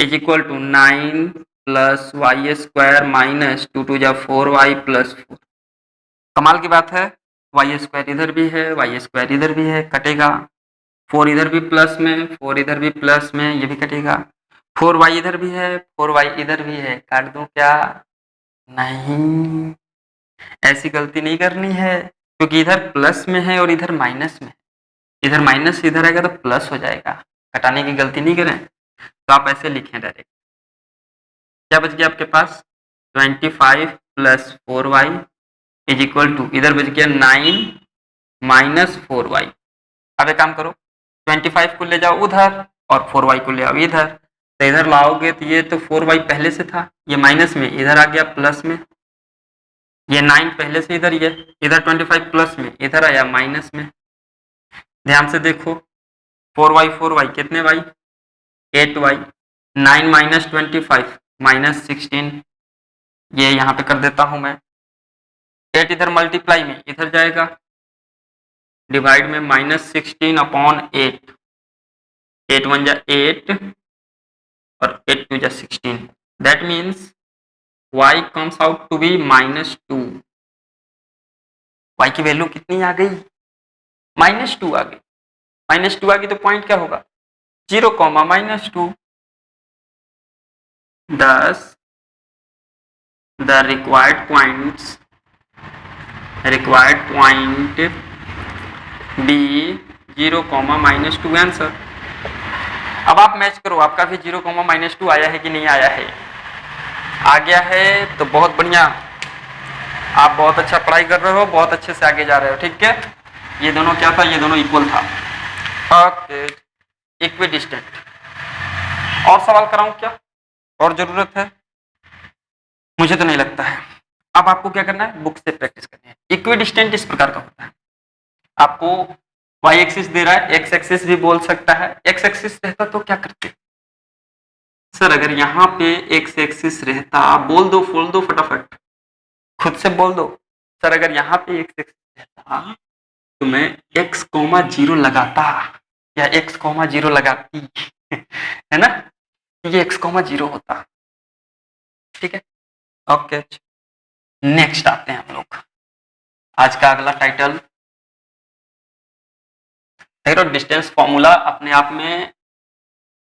is equal to 9 plus y square minus 2 2 जा 4y प्लस 4। कमाल की बात है वाई स्क्वायर इधर भी है वाई स्क्वायर इधर भी है कटेगा, 4 इधर भी प्लस में 4 इधर भी प्लस में ये भी कटेगा, 4y इधर भी है 4y इधर भी है, काट दूं क्या, नहीं ऐसी गलती नहीं करनी है क्योंकि इधर प्लस में है और इधर माइनस में है, इधर माइनस इधर आएगा तो प्लस हो जाएगा, कटाने की गलती नहीं करें। तो आप ऐसे लिखें डायरेक्ट, क्या बच गया आपके पास 25 plus 4y is equal to इधर बच गया 9 माइनस 4y। अब एक काम करो 25 को ले जाओ उधर और 4y को ले आओ इधर, तो इधर लाओगे तो ये तो 4y पहले से था ये माइनस में इधर आ गया प्लस में, ये 9 पहले से इधर ही है इधर 25 प्लस में इधर आया माइनस में। ध्यान से देखो 4y कितने y 8y 9 माइनस 25 माइनस 16, ये यहाँ पे कर देता हूं मैं 8 इधर मल्टीप्लाई में इधर जाएगा डिवाइड में माइनस 16 अपॉन 8 8 1 जा 8 और 8 2 जा 16 that means y comes out to be -2, y की वैल्यू कितनी आ गई -2 आ गई, -2 आ गई तो पॉइंट क्या होगा 0, -2। thus the required point be 0, -2 answer. अब आप मैच करो आपका भी 0, -2 आया है कि नहीं आया है, आ गया है तो बहुत बढ़िया, आप बहुत अच्छा पढ़ाई कर रहे हो बहुत अच्छे से आगे जा रहे हो। ठीक है ये दोनों क्या था ये दोनों इक्वल था, ओके इक्विडिस्टेंट। और सवाल कराऊं क्या और जरूरत है, मुझे तो नहीं लगता है। अब आपको क्या करना है बुक से प्रैक्टिस करनी है। इक्विडिस्टेंट इस प्रकार का होता है, आपको y एक्सिस दे रहा है, x एक्सिस भी बोल सकता है, x एक्सिस रहता तो क्या करते सर, अगर यहाँ पे x एक्सिस रहता बोल दो फटाफट खुद से बोल दो सर, अगर यहाँ पे x एक्सिस रहता तो मैं x, 0 लगाता या x, 0 लगाती है ना, ये x, 0 होता। ठीक है ओके नेक्स्ट आते हैं हम लोग, आज का अगला टाइटल डिस्टेंस फॉर्मूला। अपने आप में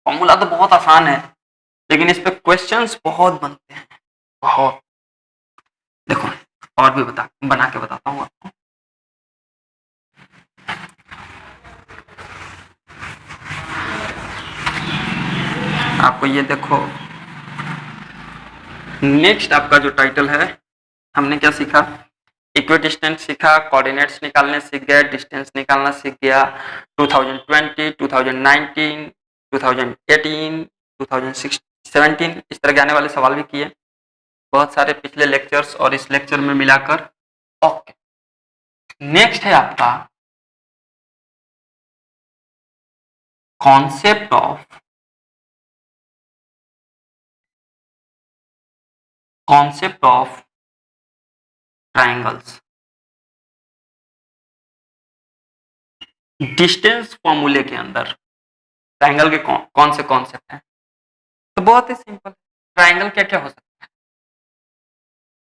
फॉर्मूला तो बहुत आसान है लेकिन इस पे क्वेश्चंस बहुत बनते हैं बहुत। देखो और भी बना के बताता हूँ आपको। आपको ये देखो नेक्स्ट आपका जो टाइटल है, हमने क्या सीखा इक्विडिस्टेंस सीखा, कोऑर्डिनेट्स निकालने सीख गया, डिस्टेंस निकालना सीख गया, 2020, 2019, 2018, 2017 इस तरह के आने वाले सवाल भी किए बहुत सारे पिछले लेक्चर्स और इस लेक्चर में मिलाकर। ओके नेक्स्ट है आपका कॉन्सेप्ट ऑफ ट्रायंगल्स। डिस्टेंस फॉर्मूले के अंदर ट्राइंगल के कौन से कॉन्सेप्ट हैं? तो बहुत ही सिंपल, ट्राइंगल क्या क्या हो सकता है,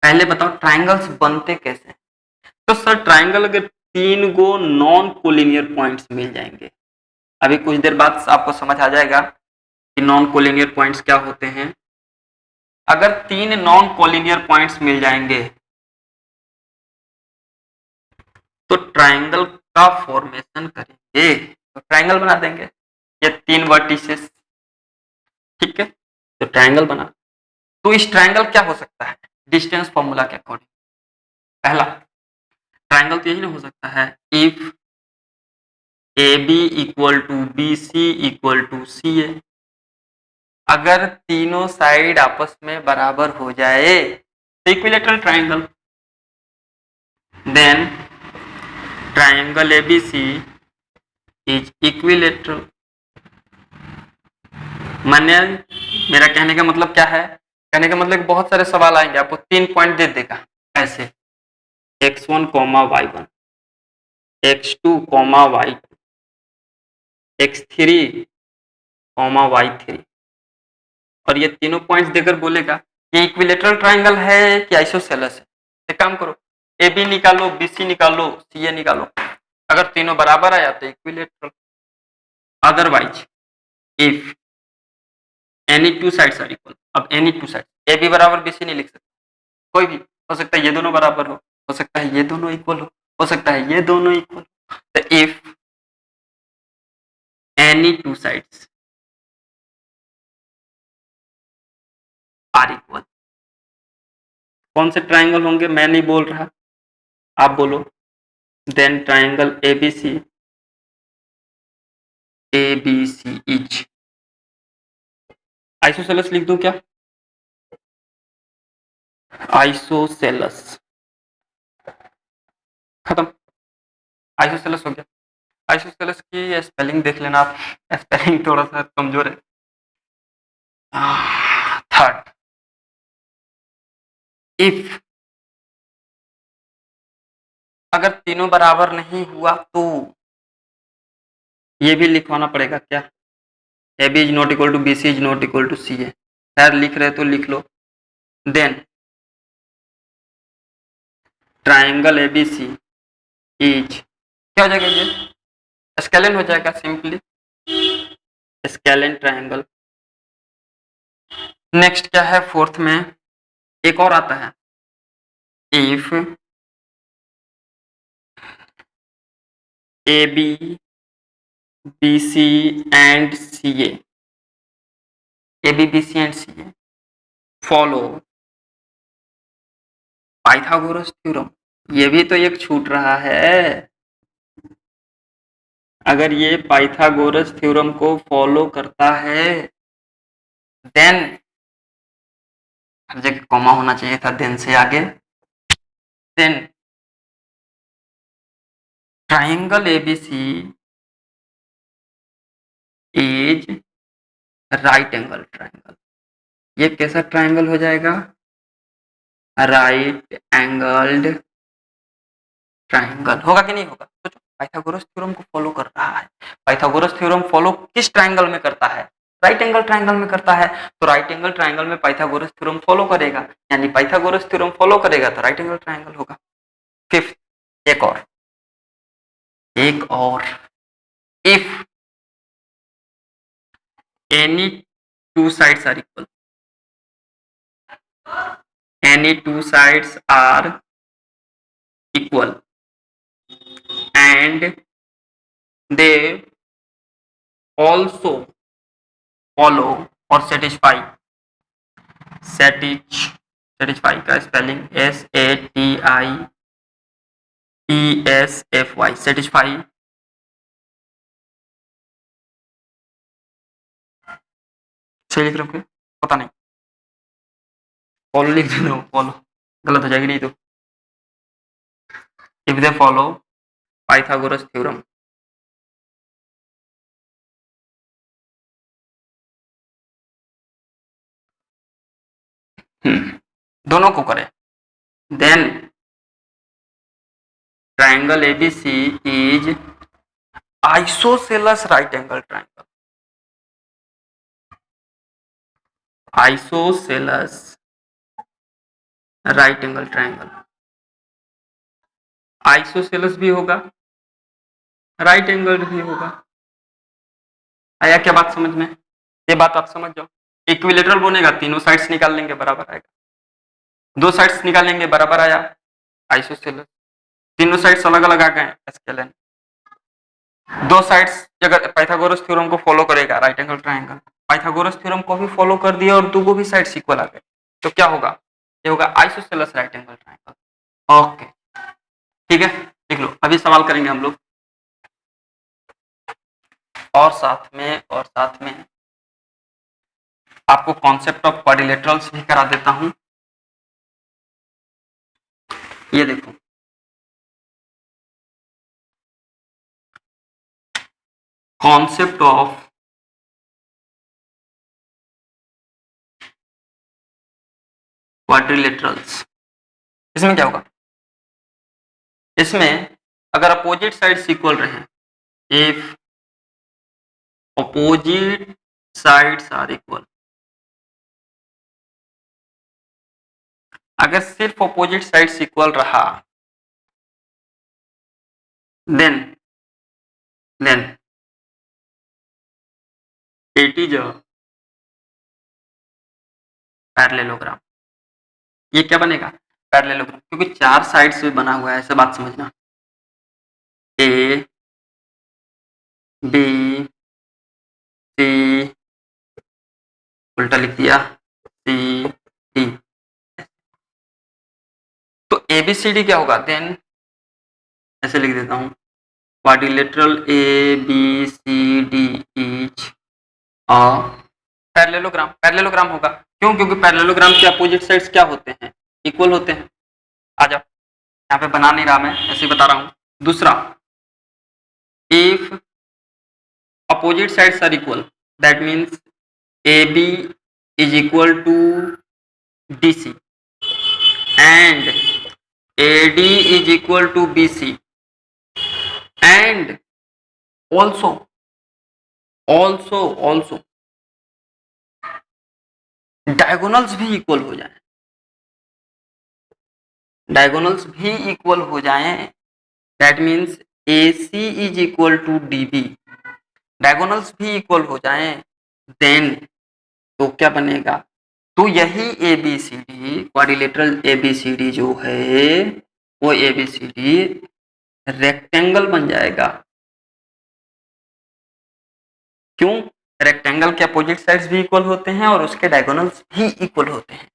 पहले बताओ ट्राइंगल्स बनते कैसे हैं? तो सर ट्राइंगल अगर 3 गो नॉन कोलिनियर पॉइंट्स मिल जाएंगे, अभी कुछ देर बाद आपको समझ आ जाएगा कि नॉन कोलिनियर पॉइंट्स क्या होते हैं। अगर 3 नॉन कोलिनियर पॉइंट्स मिल जाएंगे तो ट्राइंगल का फॉर्मेशन करेंगे, तो ट्राइंगल बना देंगे, ये 3 वर्टिसेस, ठीक है, तो ट्राइंगल बना। तो इस ट्राइंगल क्या हो सकता है डिस्टेंस फॉर्मूला के अकॉर्डिंग? पहला ट्राइंगल तो यही ना हो सकता है, if A B equal to B C equal to C A, अगर तीनों साइड आपस में बराबर हो जाए तो equilateral triangle. Then triangle ABC is equilateral. मान्य, मेरा कहने का मतलब क्या है, कहने का मतलब बहुत सारे सवाल आएंगे, आपको 3 पॉइंट दे देगा ऐसे, x1 y1, x2 y2, x3 y3, और ये तीनों पॉइंट्स देकर बोलेगा ये इक्विलेटरल ट्राइंगल है कि आइसोसेलेस है। एक काम करो, ए बी निकालो, बी सी निकालो, सी ए निकालो, अगर तीनों बराबर आया तो equilateral, otherwise if any two sides are equal. अब any two side, A B बराबर बी सी नहीं लिख सकते, कोई भी हो सकता है, ये दोनों बराबर हो सकता है ये दोनों इक्वल हो सकता है ये दोनों इक्वल। तो if any two sides are equal, कौन से ट्राइंगल होंगे मैं नहीं बोल रहा, आप बोलो। Then triangle ABC is isosceles, लिख दूं क्या, आइसोसेलेस, खत्म, आइसोसेलेस हो गया। आइसोसेलेस की स्पेलिंग देख लेना आप, स्पेलिंग थोड़ा सा कमजोर है। थर्ड, इफ अगर तीनों बराबर नहीं हुआ तो ये भी लिखवाना पड़ेगा क्या, A B is not equal to B C is not equal to C A, खैर लिख रहे तो लिख लो। देन ट्राइंगल एबीसी इज क्या हो जाएगा, ये स्केलन हो जाएगा, सिंपली स्केलन ट्राइंगल। नेक्स्ट क्या है, फोर्थ में एक और आता है, if A B B C and C A B B C and C A follow Pythagoras theorem, ये भी तो एक छूट रहा है, अगर ये पाइथागोरस थ्योरम को फॉलो करता है देन, हर जगह कॉमा होना चाहिए था देन से आगे, then triangle ABC is right angle triangle. ये कैसा ट्राइंगल हो जाएगा, राइट एंगल्ड ट्राइंगल होगा कि नहीं होगा, सोचो, पाइथागोरस थ्योरम को फॉलो कर रहा है, पाइथागोरस थ्योरम फॉलो किस ट्राइंगल में करता है, राइट एंगल ट्राइंगल में करता है, तो राइट एंगल ट्राइंगल में पाइथागोरस थ्योरम फॉलो करेगा, यानी पाइथागोरस थ्योरम फॉलो करेगा तो राइट एंगल ट्राइंगल होगा। फिफ्थ, एक और if any two sides are equal, any two sides are equal and they also follow or satisfy, satisfy का spelling SATISFY, satisfy, सही लिख रहे हो पता नहीं, फॉलो लिख दो, फॉलो गलत हो जाएगी नहीं तो, if they follow Pythagoras theorem, दोनों को करें, then triangle ABC is isosceles right angle triangle, isosceles right angle triangle, isosceles भी होगा, राइट एंगल भी होगा। आया क्या बात समझ में? ये बात आप समझ जाओ। इक्विलेटरल बनेगा, तीनों साइड्स निकाल लेंगे बराबर आएगा, दो साइड्स निकालेंगे बराबर आया आइसोसेलस, तीनों साइड्स अलग अलग आ गए एस्केलन, दो साइड्स अगर पाइथागोरस थ्योरम को फॉलो करेगा right angle triangle, Pythagoras theorem को भी फॉलो कर दिया और दो भी साइड्स इक्वल आ गए, तो क्या होगा? ये होगा isosceles right angle triangle. Okay ठीक है, देख लो अभी सवाल करेंगे हम लोग, और साथ में आपको कॉन्सेप्ट ऑफ क्वाड्रिलेटरल्स भी करा देता हूं। ये देखो कॉन्सेप्ट ऑफ क्वाड्रिलेटरल्स, इसमें क्या होगा? इसमें अगर अपोजिट साइड्स इक्वल रहे, if opposite sides are equal, अगर सिर्फ अपोजिट साइड्स इक्वल रहा, then it is a parallelogram. ये क्या बनेगा? पैरेललोग्राम, क्योंकि चार साइड से बना हुआ है, ऐसा बात समझना। ए बी सी, उल्टा लिख दिया, सी डी, तो ABCD क्या होगा? देन ऐसे लिख देता हूं, quadrilateral ABCD is a parallelogram. Parallelogram होगा क्यों? क्योंकि पैरेललोग्राम के अपोजिट साइड्स क्या होते हैं? इक्वल होते हैं। आ जाओ, यहाँ पे बना नहीं रहा मैं, ऐसे ही बता रहा हूं। दूसरा, if opposite sides are equal, that means AB is equal to DC and AD is equal to BC and also diagonals भी इक्वल हो जाएं, डायगोनल्स भी इक्वल हो जाएं, that means AC is equal to DB, diagonals भी equal हो जाएं, then तो क्या बनेगा? तो यही ABCD, क्वाड्रिलेटरल ABCD जो है वो ABCD रेक्टेंगल बन जाएगा। क्यों? रेक्टेंगल के अपोजिट साइड्स भी इक्वल होते हैं और उसके डायगोनल्स भी इक्वल होते हैं।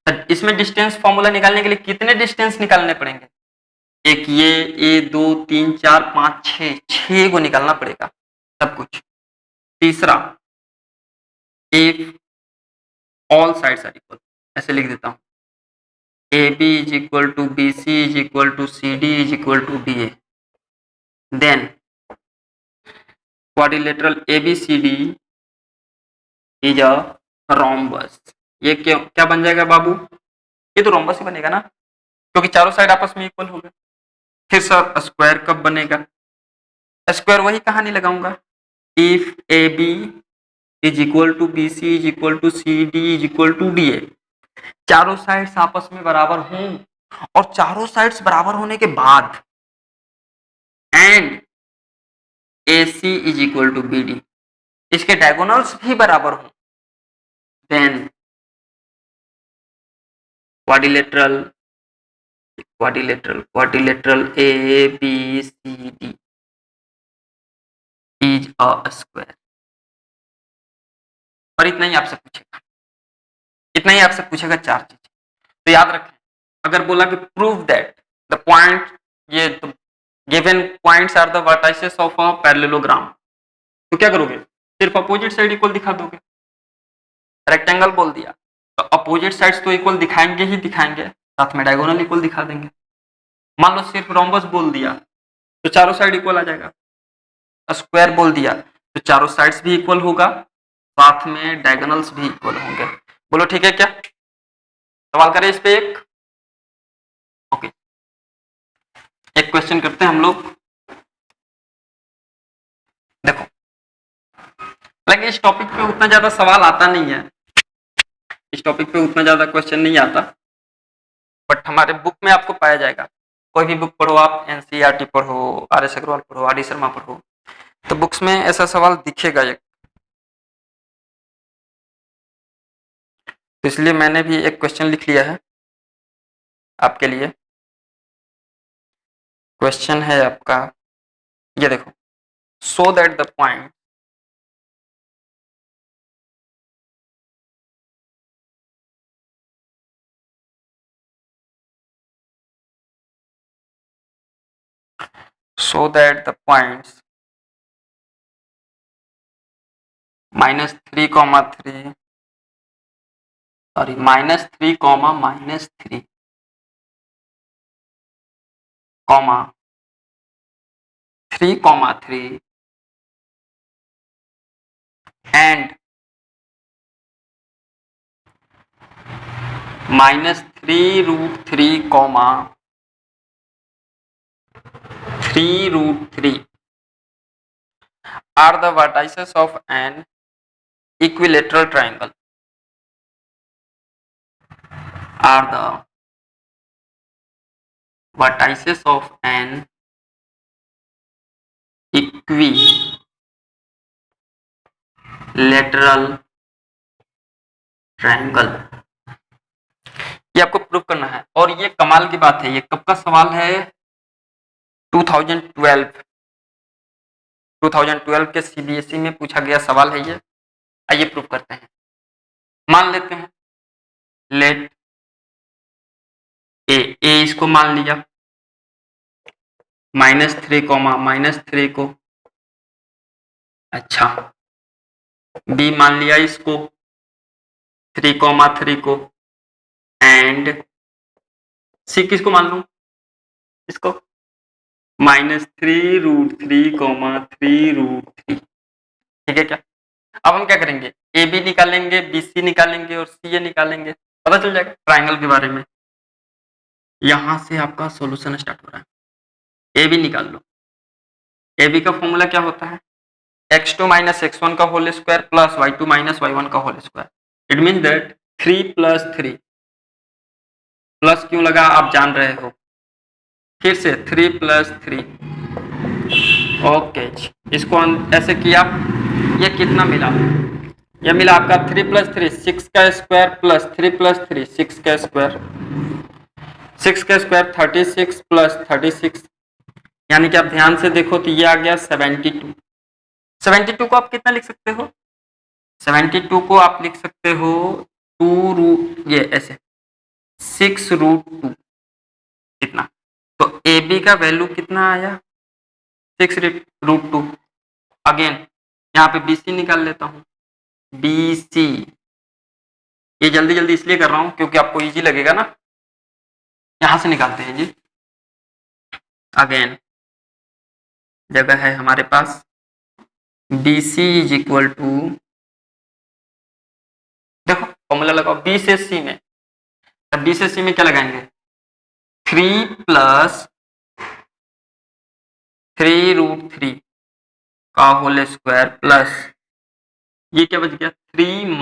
तो इसमें डिस्टेंस फॉर्मूला निकालने के लिए कितने डिस्टेंस निकालने पड़ेंगे? एक ये 2 3 4 5 6 को निकालना पड़ेगा सब कुछ। तीसरा, if all sides are equal, ऐसे लिख देता हूं, AB is equal to BC is equal to CD is equal to DA, then quadrilateral ABCD is a rhombus। ये क्या बन जाएगा बाबू? ये तो रोम्बस ही बनेगा ना, क्योंकि चारों साइड आपस में इक्वल हो गए। फिर सर स्क्वायर कब बनेगा? स्क्वायर वही कहानी लगाऊंगा, if AB is equal to BC is equal to CD is equal to DA, चारों साइड्स आपस में बराबर हों, और चारों साइड्स बराबर होने के बाद and AC is equal to BD, इसके डायगोनल्स भी बराबर हों, then quadrilateral ABCD is a square. और इतना ही आपसे पूछेगा, इतना ही आपसे पूछेगा, चार चीज। तो याद रखें, अगर बोला कि प्रूव दैट द पॉइंट, ये तो given points are the vertices of a parallelogram, तो क्या करोगे? सिर्फ अपोजिट साइड इक्वल दिखा दोगे। रेक्टेंगल बोल दिया तो अपोजिट साइड्स तो इक्वल दिखाएंगे ही दिखाएंगे, साथ में डायगोनल इक्वल दिखा देंगे। मान लो सिर्फ रोम्बस बोल दिया तो चारों साइड इक्वल आ जाएगा, स्क्वायर बोल दिया तो चारों साइड्स भी इक्वल होगा, साथ में डायगोनल्स भी इक्वल होंगे। बोलो ठीक है क्या? सवाल करें इस पे एक? ओके, एक क्वेश्चन करते हैं हम लोग। हालांकि इस टॉपिक पे उतना ज्यादा सवाल आता नहीं है, इस टॉपिक पे उतना ज्यादा क्वेश्चन नहीं आता, बट हमारे बुक में आपको पाया जाएगा। कोई भी बुक पढ़ो आप, एनसीईआरटी पढ़ो, आर.एस. अग्रवाल पढ़ो, आर.डी. शर्मा पढ़ो, तो बुक्स में ऐसा सवाल दिखेगा एक। तो इसलिए मैंने भी एक क्वेश्चन लिख लिया है आपके लिए। क्वेश्चन है आपका, ये देखो, so that the point so that the points -3, -3 sorry -3, -3 3, 3 and -3√3, 3√3 are the vertices of an equilateral triangle, are the vertices of an equilateral triangle। ये आपको प्रूव करना है, और ये कमाल की बात है, ये कब का सवाल है? 2012 के सीबीएसई में पूछा गया सवाल है ये। आइए प्रूव करते हैं। मान लेते हैं लेट ए इसको मान लिया, -3, -3 को, अच्छा बी मान लिया इसको 3, 3 को, एंड सी किसको मान लूं? इसको -3√3, 3√3। ठीक है क्या? अब हम क्या करेंगे? ए बी निकालेंगे, बी सी निकालेंगे और सी ए निकालेंगे, पता चल जाएगा ट्राइंगल के बारे में। यहां से आपका सॉल्यूशन स्टार्ट हो रहा है। ए बी निकाल लो। ए बी का फॉर्मूला क्या होता है? x2 - x1 का whole square plus y2 - y1 का whole square. It mean that 3 + 3, plus क्यों लगा आप जान रहे हो। फिर से 3 + 3, ओके, इसको ऐसे किया, ये कितना मिला? ये मिला आपका 3 + 3 6 का स्क्वायर प्लस 3 + 3 6 का स्क्वायर, 6 का स्क्वायर 36 प्लस 36, यानी कि आप ध्यान से देखो तो ये आ गया 72। 72 को आप कितना लिख सकते हो? 72 को आप लिख सकते हो 2 ये ऐसे 6√2, कितना? तो ए बी का वैल्यू कितना आया? 6√2। अगेन यहाँ पे बी सी निकाल लेता हूँ, बी सी, ये जल्दी जल्दी इसलिए कर रहा हूँ क्योंकि आपको इजी लगेगा ना। यहां से निकालते हैं जी। अगेन जगह है हमारे पास, B C is equal to, देखो फॉर्मूला लगाओ बी से सी में, अब बी से सी में क्या लगाएंगे? 3 + 3√3 का होल स्क्वायर प्लस ये क्या बच गया? 3 -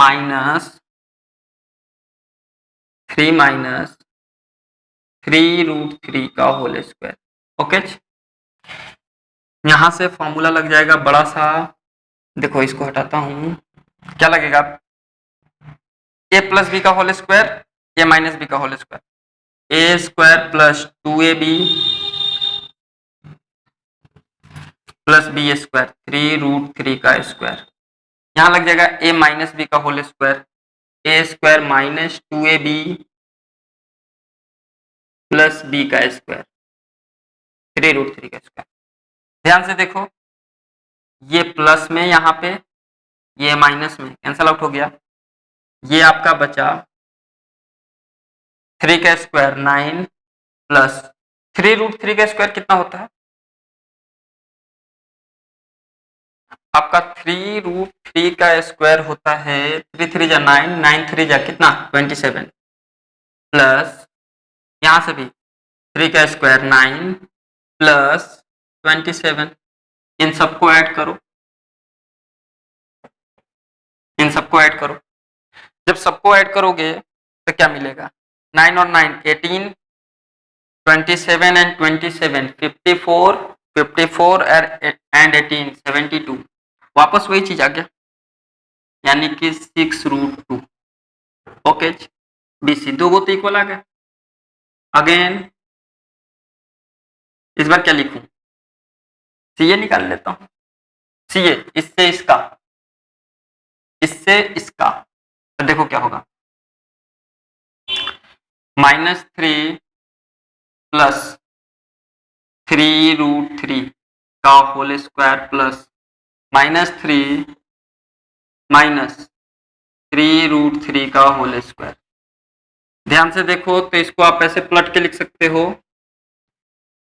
3√3 का होल स्क्वायर। ओके, यहां से फॉर्मूला लग जाएगा बड़ा सा, देखो इसको हटाता हूं, क्या लगेगा? a + b का होल स्क्वायर, a - b का whole square, a² + 2ab + b² 3√3 का स्क्वायर। यहां लग जाएगा a - b का whole square, a² - 2ab + b का स्क्वायर 3√3 का स्क्वायर। ध्यान से देखो, ये प्लस में यहाँ पे, ये माइनस में कैंसल आउट हो गया, ये आपका बचा 3 का स्क्वायर 9 प्लस 3√3 का स्क्वायर कितना होता है आपका? 3√3 का स्क्वायर होता है 3 3 जा 9, 9 3 जा कितना? 27 प्लस यहां से भी 3 का स्क्वायर 9 प्लस 27, इन सबको ऐड करो, इन सबको ऐड करो। जब सबको ऐड करोगे तो क्या मिलेगा, 9 और 9 18, 27 एंड 27 54, 54 एंड 18 72, वापस वही चीज आ गया, यानी कि 6√2। ओके, BC दो गो तो इक्वल आ गया। अगेन इस बार क्या लिखूं, CA निकाल लेता हूं। CA इससे इसका, इससे इसका, तो देखो क्या होगा, -3 प्लस 3√3 का होल स्क्वायर प्लस -3 माइनस 3√3 का होल स्क्वायर। ध्यान से देखो तो इसको आप ऐसे पलट के लिख सकते हो,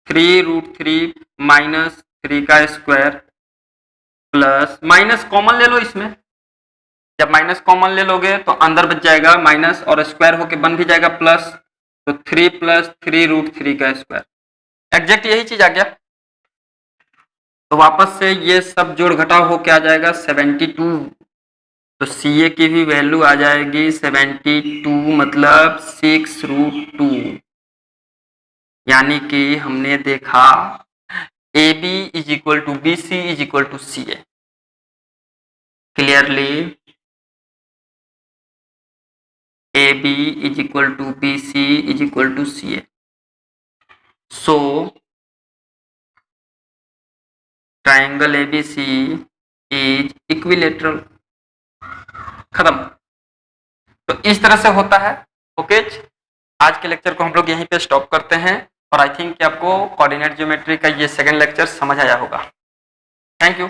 3√3 माइनस 3 का स्क्वायर प्लस, माइनस कॉमन ले लो इसमें, जब माइनस कॉमन ले लोगे तो अंदर बच जाएगा माइनस और स्क्वायर होके बन भी जाएगा प्लस, तो 3 प्लस 3√3 का स्क्वायर, एग्जैक्ट यही चीज आ गया। तो वापस से ये सब जोड़ घटाव होके आ जाएगा 72, तो CA की भी वैल्यू आ जाएगी 72, मतलब 6√2, यानी कि हमने देखा AB is equal to BC is equal to CA। Clearly AB is equal to BC is equal to CA। So triangle ABC is equilateral. खत्म। तो इस तरह से होता है। ओके, आज के लेक्चर को हम लोग यहीं पे स्टॉप करते हैं, और आई थिंक कि आपको कोऑर्डिनेट ज्योमेट्री का ये सेकंड लेक्चर समझ आया होगा। Thank you.